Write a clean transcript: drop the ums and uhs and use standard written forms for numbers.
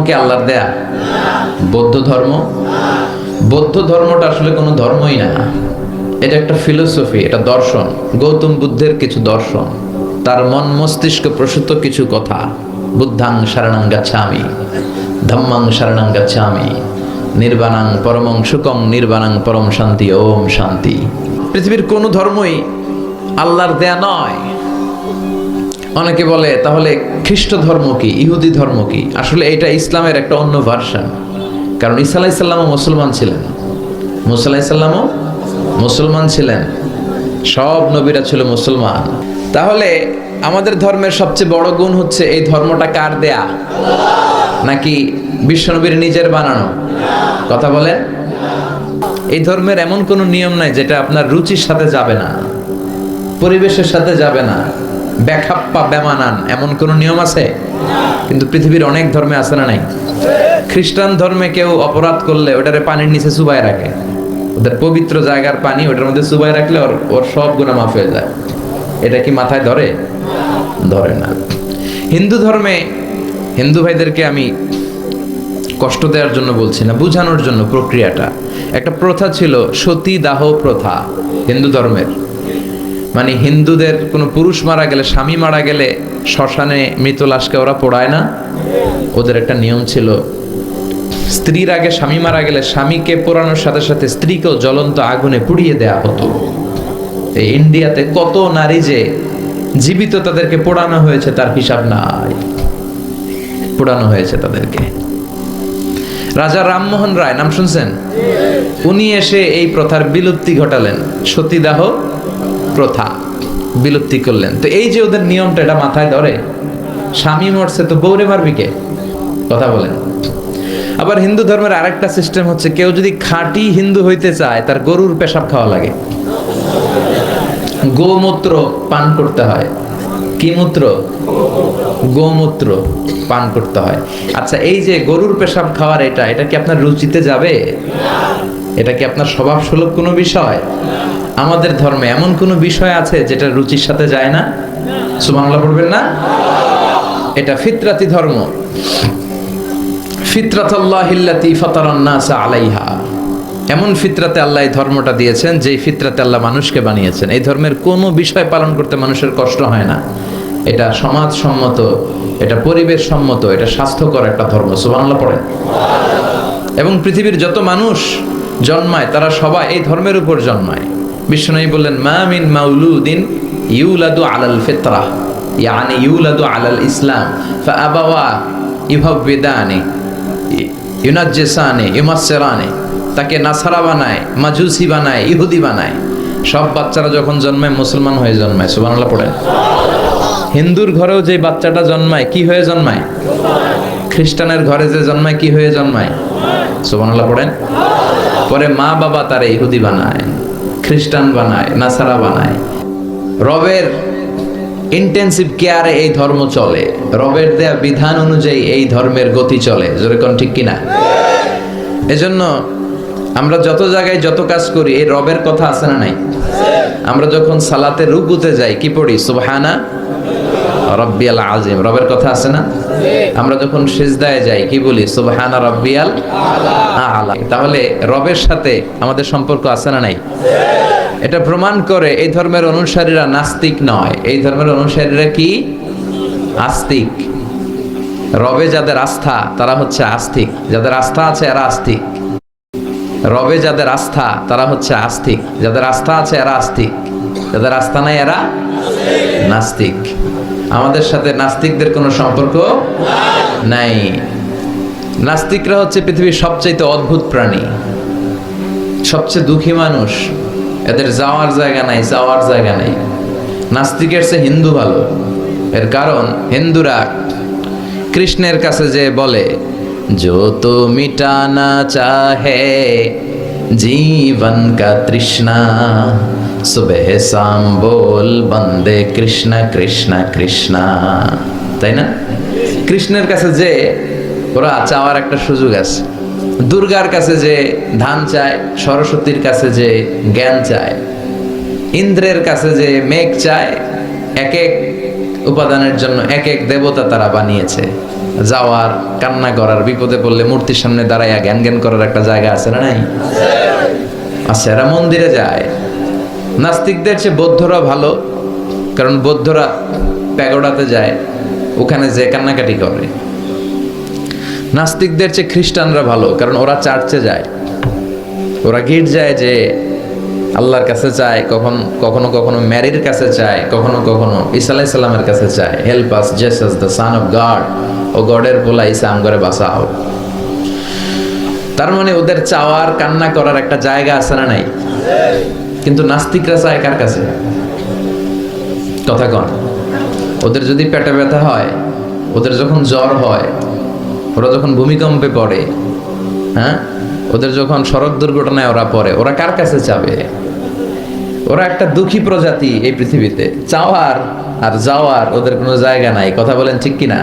কি আল্লাহর দেয়া? বৌদ্ধ ধর্ম, বৌদ্ধ ধর্মটা আসলে কোনো ধর্মই না, এটা একটা ফিলোসফি, এটা দর্শন। গৌতম বুদ্ধের কিছু দর্শন, তার মন মস্তিষ্ক প্রসূত কিছু কথা। বুদ্ধাং শরণং গচ্ছামি, ধম্মাং শরণং গচ্ছামি, নির্বাণাং পরমং সুখং, নির্বাণাং পরম শান্তি, ওম শান্তি। পৃথিবীর কোনো ধর্মই আল্লাহর দেয়া নয়। অনেকে বলে তাহলে খ্রিস্ট ধর্ম কি, ইহুদি ধর্ম কি? আসলে এটা ইসলামের একটা অন্য ভার্সন। কারণ ঈসা আলাইহিস সালামও মুসলমান ছিলেন, মুসা আলাইহিস সালামও মুসলমান ছিলেন, সব নবীরা ছিল মুসলমান। তাহলে আমাদের ধর্মের সবচেয়ে বড় গুণ হচ্ছে এই ধর্মটা কার দেয়া, নাকি বিশ্বনবীর নিজের বানানো? কথা বলে। এই ধর্মের এমন কোনো নিয়ম নাই যেটা আপনার রুচির সাথে যাবে না, পরিবেশের সাথে যাবে না, ব্যাখাপ্পা বেমানান এমন কোনো নিয়ম আছে? কিন্তু পৃথিবীর অনেক ধর্মে আছে না নাই? খ্রিস্টান ধর্মে কেউ অপরাধ করলে ওটারে পানির নিচে চুবায় রাখে, ওদের পবিত্র জায়গার পানি ওটার মধ্যে চুবায় রাখলে ওর সব গুনাহ মাফ হয়ে যায়। এটা কি মাথায় ধরে? ধরে না। হিন্দু ধর্মে, হিন্দু ভাইদেরকে আমি কষ্ট দেওয়ার জন্য বলছি না, বোঝানোর জন্য। প্রক্রিয়াটা একটা প্রথা ছিল, সতী দাহ প্রথা হিন্দু ধর্মের। মানে হিন্দুদের কোনো পুরুষ মারা গেলে, স্বামী মারা গেলে শ্মশানে মৃত লাশকে ওরা পোড়ায় না, ওদের একটা নিয়ম ছিল। স্ত্রীর আগে স্বামী মারা গেলে স্বামীকে পোড়ানোর সাথে সাথে স্ত্রীকেও জ্বলন্ত আগুনে পুড়িয়ে দেয়া হতো। এই ইন্ডিয়াতে কত নারী যে জীবিত তাদেরকে পোড়ানো হয়েছে তার হিসাব নাই, পোড়ানো হয়েছে তাদেরকে। রাজা রামমোহন রায় নাম শুনছেন? উনি এসে এই প্রথার বিলুপ্তি ঘটালেন, সতীদাহ প্রথা বিলুপ্তি করলেন। তো এই যে ওদের নিয়মটা, এটা মাথায় ধরে? স্বামী মরছে তো বউরে মারবি কে? কথা বলেন। আবার হিন্দু ধর্মের আরেকটা সিস্টেম হচ্ছে, কেউ যদি খাঁটি হিন্দু হইতে চায় তার গরুর পেশাব খাওয়া লাগে, গোমূত্র পান করতে হয়। কি মূত্র? গোমূত্র পান করতে হয়। আচ্ছা, এই যে গরুর পেশাব খাওয়ার এটা কি আপনার রুচিতে যাবে? এটা কি আপনার স্বভাবসুলভ কোনো বিষয়? আমাদের ধর্মে এমন কোনো বিষয় আছে যেটা রুচির সাথে যায় না? সুবহানাল্লাহ পড়বেন না? এটা ফিতরাতি ধর্ম। ফিতরাতাল্লাহিল্লাতী ফাতারান নাসা আলাইহা। এমন ফিতরাতে আল্লাহ এই ধর্মটা দিয়েছেন, যেই ফিতরাতে আল্লাহ মানুষকে বানিয়েছেন। এই ধর্মের কোনো বিষয় পালন করতে মানুষের কষ্ট হয় না। এটা সমাজসম্মত, এটা পরিবেশ সম্মত, এটা স্বাস্থ্যকর একটা ধর্ম। সুবহানাল্লাহ পড়েন। এবং পৃথিবীর যত মানুষ জন্মায় তারা সবাই এই ধর্মের উপর জন্মায়। বিশ্বনবী বললেন, মা মিন মাউলুদিন ইউলাদু আলাল ফিতরাহ, ইয়ানি ইউলাদু আলাল ইসলাম ফাআবাওয়া ইউহাব্বিদানি ইউনাজ্জিসানি ইউমাসসিরানি। তাকে নাসারা বানায়, মাজুসি বানায়, ইহুদি বানায়। সব বাচ্চারা যখন জন্মায় মুসলমান হয়ে জন্মায়। সুবহানাল্লাহ পড়েন। হিন্দুর ঘরেও যে বাচ্চাটা জন্মায় কি হয়ে জন্মায়? খ্রিস্টানের ঘরে যে জন্মায় কি হয়ে জন্মায়? সুবহানাল্লাহ পড়েন। পরে মা বাবা তারে ইহুদি বানায়, খ্রিস্টান বানায়, নাসারা বানায়। রবের ইন্টেন্সিভ কেয়ারে এই ধর্ম চলে, রবের দেয়া বিধান অনুযায়ী এই ধর্মের গতি চলে। জোরে কোন ঠিক কিনা? এজন্য আমরা যত জায়গায় যত কাজ করি, এই রবের কথা আছে না নাই? আমরা যখন সালাতে রুকুতে যাই কি পড়ি? সুবহানা রাব্বিয়াল আযীম, রবের কথা আছে না? আমরা যখন সিজদায় যাই কি বলি? সুবহানা রাব্বিয়াল আ'লা। তাহলে রবের সাথে আমাদের সম্পর্ক আছে না নাই? এটা প্রমাণ করে এই ধর্মের অনুসারীরা নাস্তিক নয়। এই ধর্মের অনুসারীরা কি? আস্তিক। রবে যাদের আস্থা তারা হচ্ছে আস্তিক, যাদের আস্থা আছে এরা আস্তিক। রবে যাদের আস্থা তারা হচ্ছে আস্তিক, যাদের আস্থা আছে এরা আস্তিক, যাদের আস্থা নাই এরা নাস্তিক। আমাদের সাথে নাস্তিকদের কোনো সম্পর্ক নাই। নাস্তিকরা হচ্ছে পৃথিবীর সবচেয়ে অদ্ভুত প্রাণী, সবচেয়ে দুঃখী মানুষ। এদের যাওয়ার জায়গা নাই, যাওয়ার জায়গা নাই। নাস্তিকের চেয়ে হিন্দু ভালো। এর কারণ হিন্দুরা কৃষ্ণের কাছে যে বলে, जो तो मिटाना चाहे जीवन का तृष्णा, सुबह शाम बोल बंदे कृष्ण कृष्ण कृष्ण। তাই না? কৃষ্ণের কাছে যে ওরা চাওয়ার একটা সুযোগ আছে। দুর্গার কাছে যে ধান চায়, সরস্বতীর কাছে যে জ্ঞান চায়, ইন্দ্রের কাছে যে মেঘ চায়। এক এক উপাদানের জন্য এক এক দেবতা তারা বানিয়েছে। যাওয়ার, কান্না করার, বিপদে পড়লে মূর্তির সামনে দাঁড়াইয়া জ্ঞান জ্ঞান করার একটা জায়গা আছে না নাই? আছে। এরা মন্দিরে যায়। নাস্তিকদের চেয়ে বৌদ্ধরা ভালো, কারণ বৌদ্ধরা প্যাগোডাতে যায়, ওখানে যে কান্নাকাটি করে। নাস্তিকদের চেয়ে খ্রিস্টানরা ভালো, কারণ ওরা চার্চে যায়, ওরা গির্জায় যে আল্লাহর কাছে চায়, কখনো কখনো ম্যারির কাছে চায়, কখনো কখনো ঈসা আলাইহিস সালামের কাছে চায়, help us Jesus the son of God, ও গডের পোলা ঈসা আমগরে বাঁচাও। তার মানে ওদের চাওয়ার, কান্না করার একটা জায়গা আছে না নাই? কিন্তু নাস্তিকরা চায় কার কাছে? কথা কন। ওদের যদি পেটে ব্যথা হয়, ওদের যখন জ্বর হয়, ওরা যখন ভূমিকম্পে পড়ে, হ্যাঁ, ওদের যখন সড়ক দুর্ঘটনায় ওরা পড়ে, ওরা কার কাছে যাবে? ওরা একটা দুঃখী প্রজাতি এই পৃথিবীতে। চাওয়ার আর যাওয়ার ওদের কোনো জায়গা নাই। কথা বলেন ঠিক কিনা?